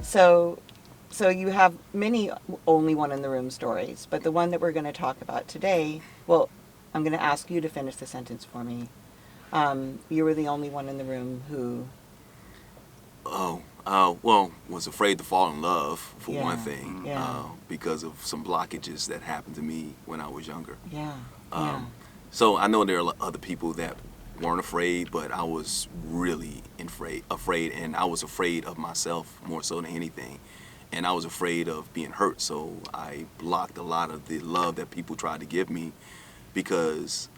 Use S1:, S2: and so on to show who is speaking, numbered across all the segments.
S1: So you have many only one in the room stories, but the one that we're going to talk about today, well, I'm going to ask you to finish the sentence for me. You were the only one in the room who...
S2: Well, was afraid to fall in love, for
S1: Yeah,
S2: one thing,
S1: yeah.
S2: because of some blockages that happened to me when I was younger.
S1: Yeah,
S2: So I know there are other people that weren't afraid, but I was really afraid, and I was afraid of myself more so than anything. And I was afraid of being hurt, so I blocked a lot of the love that people tried to give me because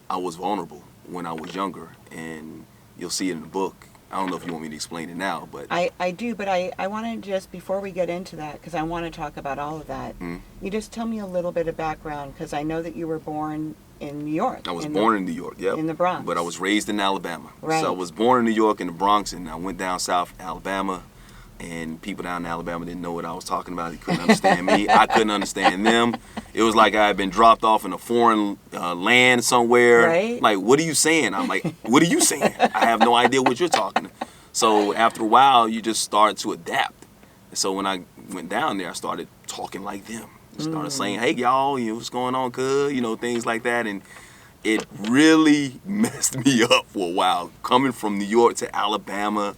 S2: I was vulnerable when I was younger, and you'll see it in the book. I don't know if you want me to explain it now, but...
S1: I do, but I want to just, before we get into that, because I want to talk about all of that, you just tell me a little bit of background, because I know that you were born in New York.
S2: I was born in New York, yep.
S1: In the Bronx.
S2: But I was raised in Alabama.
S1: Right.
S2: So I was born in New York in the Bronx, and I went down south Alabama, and people down in Alabama didn't know what I was talking about. They couldn't understand me. I couldn't understand them. It was like I had been dropped off in a foreign land somewhere.
S1: Right.
S2: Like, what are you saying? I'm like, what are you saying? I have no idea what you're talking. So after a while, you just start to adapt. So when I went down there, I started talking like them. Started saying, hey, y'all, what's going on, cuz? Things like that. And it really messed me up for a while. Coming from New York to Alabama,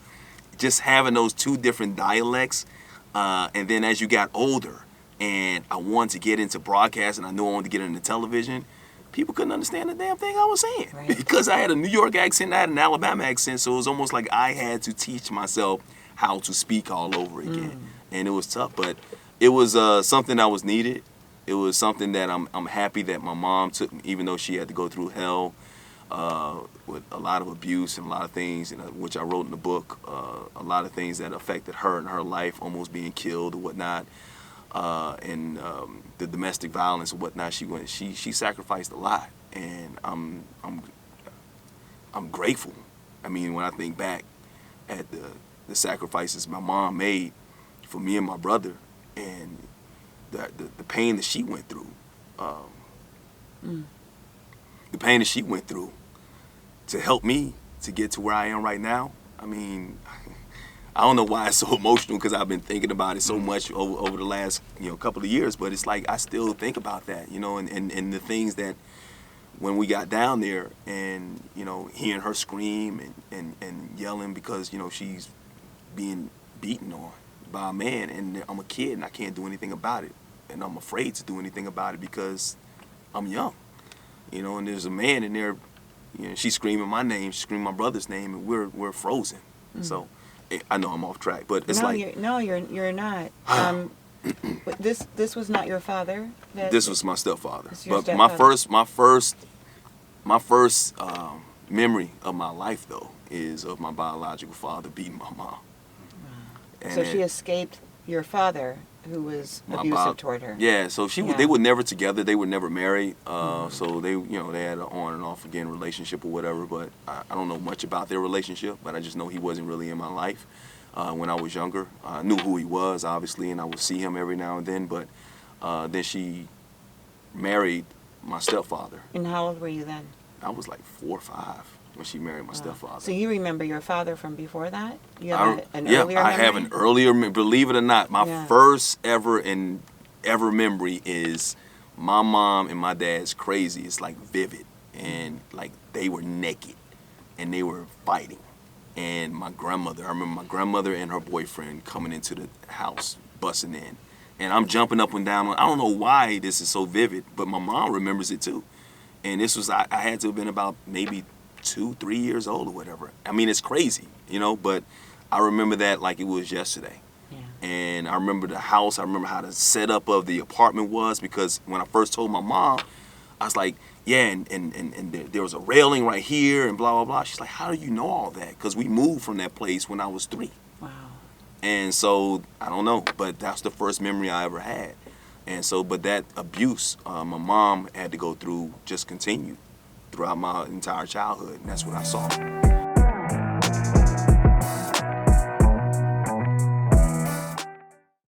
S2: just having those two different dialects. And then as you got older and I wanted to get into broadcasting, I knew I wanted to get into television, people couldn't understand the damn thing I was saying.
S1: Right.
S2: Because I had a New York accent, I had an Alabama accent, so it was almost like I had to teach myself how to speak all over again. And it was tough, but it was something that was needed. It was something that I'm happy that my mom took, even though she had to go through hell with a lot of abuse and a lot of things, which I wrote in the book, a lot of things that affected her in her life, almost being killed or whatnot, and the domestic violence and whatnot. She sacrificed a lot, and I'm grateful. I mean, when I think back at the sacrifices my mom made for me and my brother, and the pain that she went through, the pain that she went through to help me to get to where I am right now. I mean, I don't know why it's so emotional, because I've been thinking about it so much over the last couple of years, but it's like I still think about that, and the things that when we got down there, and hearing her scream and yelling because she's being beaten on by a man, and I'm a kid and I can't do anything about it, and I'm afraid to do anything about it because I'm young, and there's a man in there, she's screaming my name, she's screaming my brother's name, and we're frozen. So I know I'm off track, but it's
S1: you're not. This was not your father.
S2: This was my stepfather.
S1: Your
S2: But
S1: stepfather.
S2: my first memory of my life though is of my biological father beating my mom.
S1: So she escaped your father, who was abusive toward her.
S2: Yeah, so they were never together. They were never married. So they had an on and off again relationship or whatever. But I don't know much about their relationship. But I just know he wasn't really in my life when I was younger. I knew who he was, obviously, and I would see him every now and then. But then she married my stepfather.
S1: And how old were you then?
S2: I was like 4 or 5 when she married my stepfather.
S1: So you remember your father from before that? You have
S2: I
S1: an earlier memory?
S2: have an earlier, believe it or not, my first ever memory is my mom and my dad's crazy. It's like vivid, and like they were naked and they were fighting. And I remember my grandmother and her boyfriend coming into the house, busting in. And I'm jumping up and down. I don't know why this is so vivid, but my mom remembers it too. And this was, I had to have been about maybe 2-3 years old or whatever. I mean, it's crazy, but I remember that like it was yesterday.
S1: Yeah.
S2: And I remember the house. I remember how the setup of the apartment was, because when I first told my mom, I was like, yeah, and there was a railing right here and blah, blah, blah. She's like, how do you know all that? Because we moved from that place when I was 3.
S1: Wow.
S2: And so, I don't know, but that's the first memory I ever had. And so, but that abuse my mom had to go through just continued throughout my entire childhood, and that's what I saw.